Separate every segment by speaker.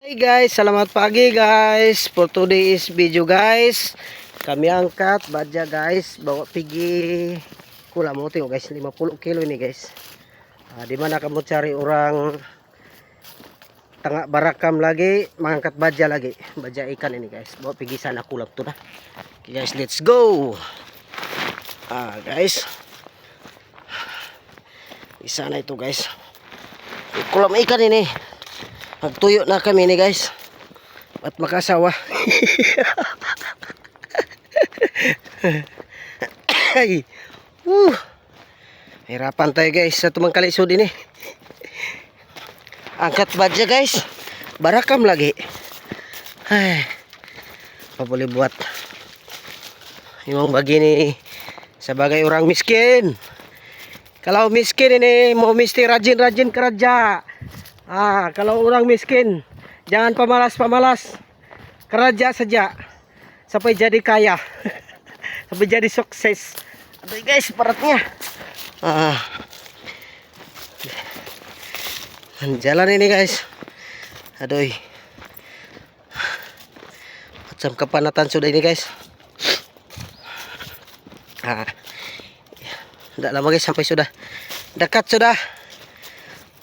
Speaker 1: Hey guys, selamat pagi guys. For today's video guys, kami angkat baja guys, bawa pergi Kulamote guys, 50 kilo ini guys. Di mana kamu cari orang tengah barakam lagi, mengangkat baja lagi, baja ikan ini guys. Bawa pergi sana Kulap tuh dah. Okay, guys, let's go. Guys, di sana itu guys, kolam ikan ini. Magtuyo na kami ni guys at makasawa. Ay, hirapan tayo guys sa tumang kalisod ini. Angkat baja guys, barakam lagi. Ay, apa boleh buat. Yung begini sebagai orang miskin. Kalau miskin ini mau mesti rajin-rajin kerja. Kalau orang miskin jangan pemalas-pemalas, kerja saja sampai jadi kaya. Sampai jadi sukses. Aduh guys, beratnya. Jalan ini guys. Aduh. Macam kepanatan sudah ini guys. Tidak lama guys, sampai sudah dekat sudah.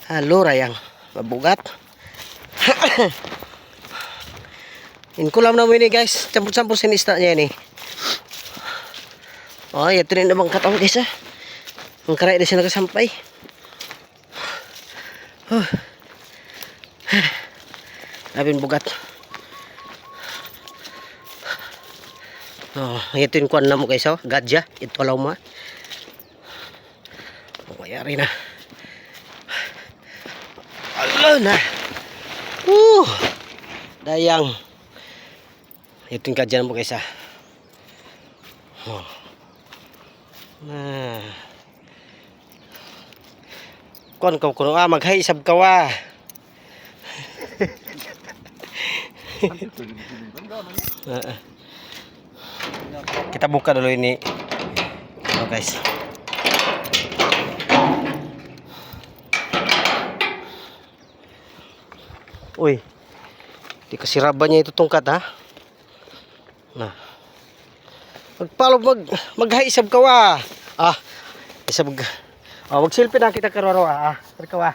Speaker 1: Halo Rayang. Mabugat. In kulam namin ini guys, campur-campur sinisnya ini. Ya ito rin namang katong guys ang karay na siya nakasampay. Labing bugat. Ito yung kuwan na mo guys, gadya, ito alaw mo. Mayari na. Na. Dayang. Ito yung kadyan mo guys Kon kau kuno maghay sab kawa. Kita buka dulu ini. Guys. Uy, dikasiraban niya ito tungkat Nah, maghaisab ka wa. Isab magsilpi na kita karoro Terkawa.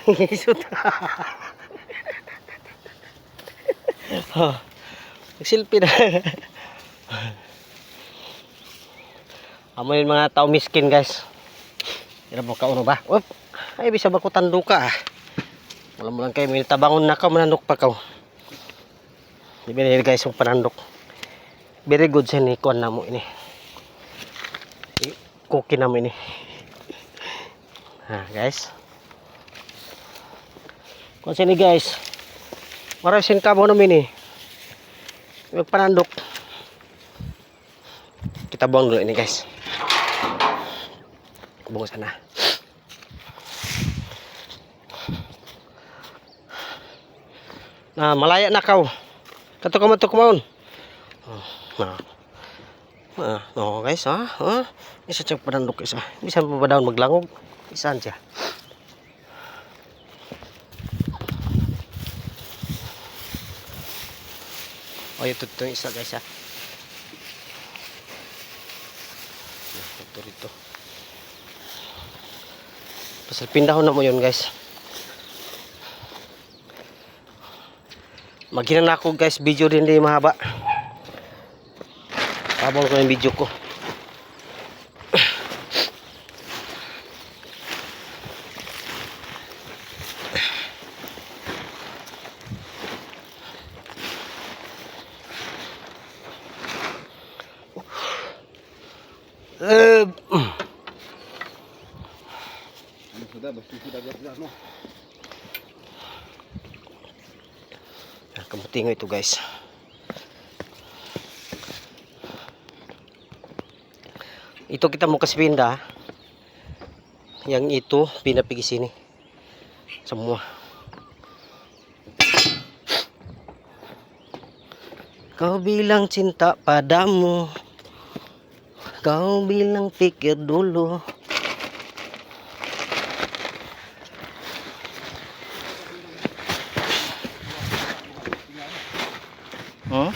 Speaker 1: Isut. Magsilpi na. Amoy mga tao miskin guys. Ira mo ka uno ba? Ay bisa ba ko tanduka Mulang-mulang kayo, may tabangon na ka, manandok pa ka. Ibigay guys yung panandok. Very good sa ni kuan na mo ini. Cookie na mo ini. Guys. Kuan sa ni guys. Marasin ka mo namin yung panandok. Kita buang dulu ini guys. Buang sana. Malaya na kau. Kato ka mato kumaon. Guys, isa tiyang panandok isa. Bisa pa ba daw maglangog? Isaan siya. Ito yung isa guys Ito rito. Pasal pindahon na mo yun guys. Maghinan ako guys, video din di mahaba. Habang ko yung video ko. Kamutingo ito guys. Ito kita mo kasi pinda. Yang itu pinapigi sini. Semua. Kau bilang cinta padamu. Kau bilang pikir dulu. Hmm?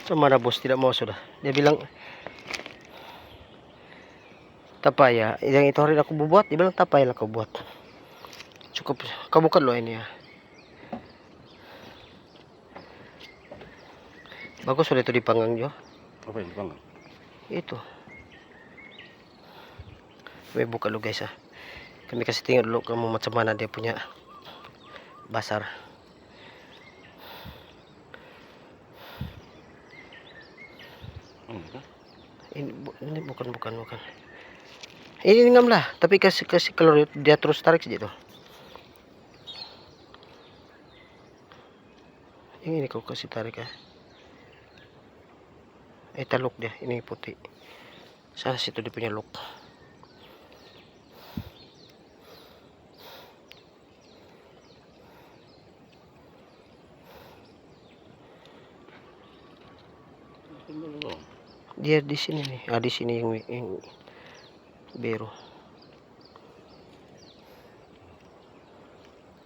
Speaker 1: So marabos tidak mau sudah. Dia bilang tapaya, yang itu hari aku buat, dia bilang tapaya lah kau buat. Cukup, kau bukan loh ini ya. Bagus sudah itu dipanggang jo.
Speaker 2: Apa yang dipanggang?
Speaker 1: Itu. Kami buka dulu guys ya. Kami kasih tinggal dulu kamu macam mana dia punya basar. Ini bukan. Ini ngam lah, tapi kasih kalau dia terus tarik saja tuh. Ini kau kasih tarik ya. Taluk dia, ini putih. Sana situ dia punya look. Dia di sini nih. Di sini yang biru.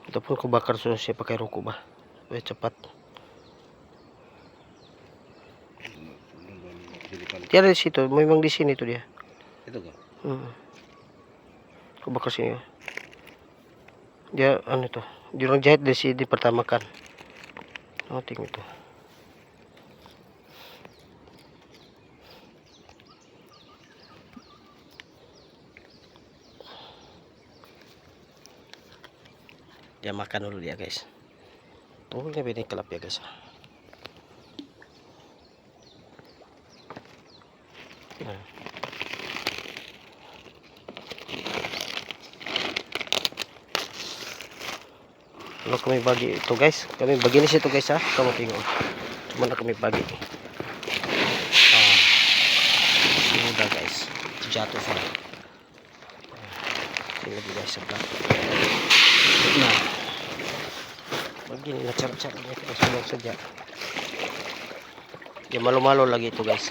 Speaker 1: Ataupun kau bakar saya pakai rokok bah. Supaya cepat. Tiada di situ, memang di sini tuh dia.
Speaker 2: Itu kah?
Speaker 1: Kau bakar sini. Dia anu tuh, jurang jahit di sini pertama kan. Oh, tengok itu. Dia makan dulu dia guys. Tunggu dia bini kelap ya guys. Kalau kami bagi itu guys, kami bagi di situ guys ha. Kamu tengok. Mana kami bagi. Sudah guys, jatuh sudah. Ini lagi guys sebelah. Nah, beginilah cara-caranya kita semua saja. Dia malu-malu lagi itu guys.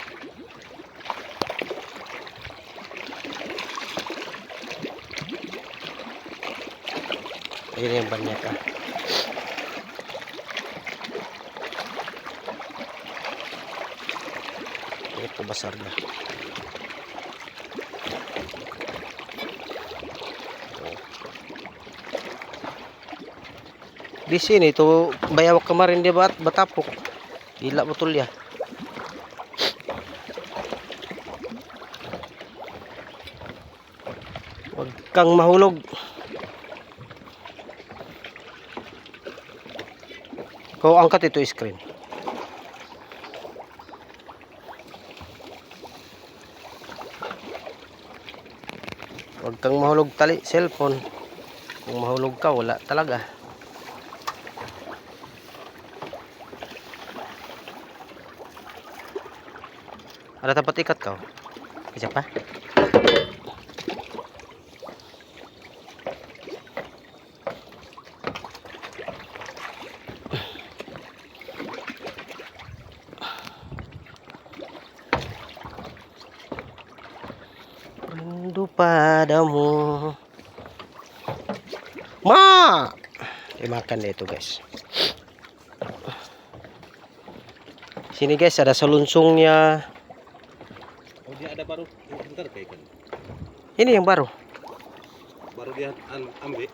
Speaker 1: Ini yang banyak kan. Itu besarnya. Di sini tuh bayawak kemarin dia batapuk. Gila betul ya. Huwag kang mahulog. Kau angkat itu screen. Huwag kang mahulog tali cellphone. Kung mahulog ka wala talaga. Ada tempat ikat kau? Siapa? Rindu padamu. Ma! Makan deh itu guys. Sini guys ada selunsungnya.
Speaker 2: Oh, dia ada baru bentar kayak ikan.
Speaker 1: Ini yang baru.
Speaker 2: Baru dia ambil.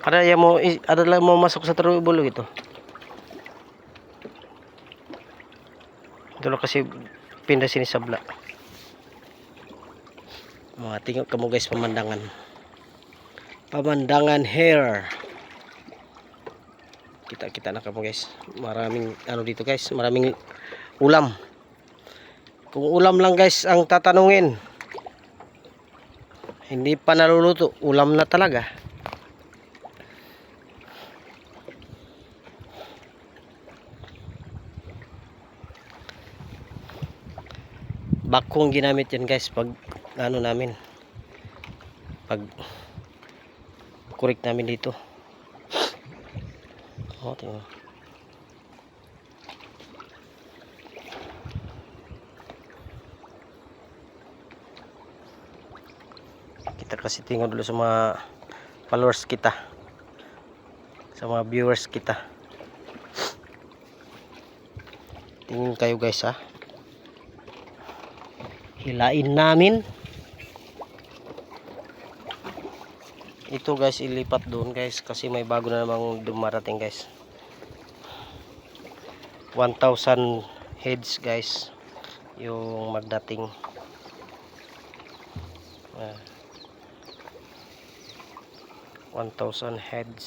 Speaker 1: Ada yang mau masuk satu bulu gitu. Dulu kasih pindah sini sebelah. Wah, tengok kamu guys pemandangan. Pemandangan hair. Kita nak kamu guys. Maraming dito guys, maraming ulam. Kung ulam lang guys ang tatanungin. Hindi pa naluluto, ulam na talaga. Bakong ginamit yan guys pag namin. Pag kurik namin dito. Oh, tingnan. Kita kasih tinggal dulu sa mga followers kita, sa mga viewers kita. Tingin kayo guys ha. Hilain namin. Ito guys ilipat doon guys kasi may bago na namang dumarating guys. 1,000 heads guys yung magdating. 1,000 heads.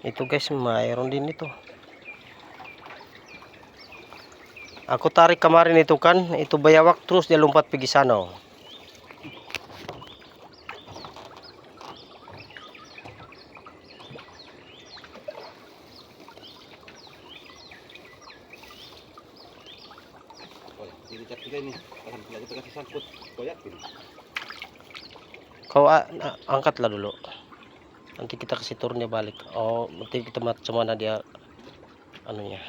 Speaker 1: Ito guys mayroon din ito. Aku tarik kemarin itu kan, itu bayawak terus dia lompat pergi sana.
Speaker 2: Dilihat juga ini. Akan kita kasih sangkut. Kau yakin?
Speaker 1: Kau angkatlah dulu. Nanti kita kasih turunnya balik. Oh, nanti kita macam mana dia anunya.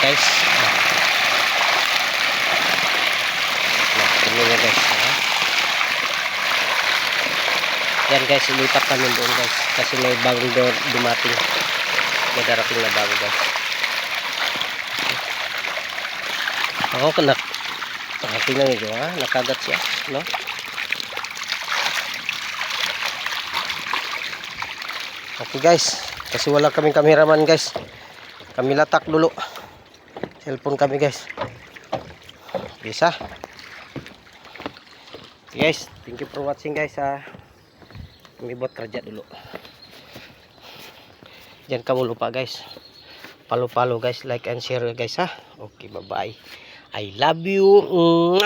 Speaker 1: Guys, nah ini guys ya. Yan guys, ilipat kami doon guys kasi may bagong dumating, may darating na bago guys. Ako kena tingnan nyo ha, nakagat siya no. Okay guys, kasi wala kaming kameraman guys, kami latak dulu cellphone kami guys. Bisa guys, thank you for watching guys ha. Kami buat kerja dulu. Jangan kamu lupa guys, follow guys, like and share guys ha. Okay, bye bye, I love you.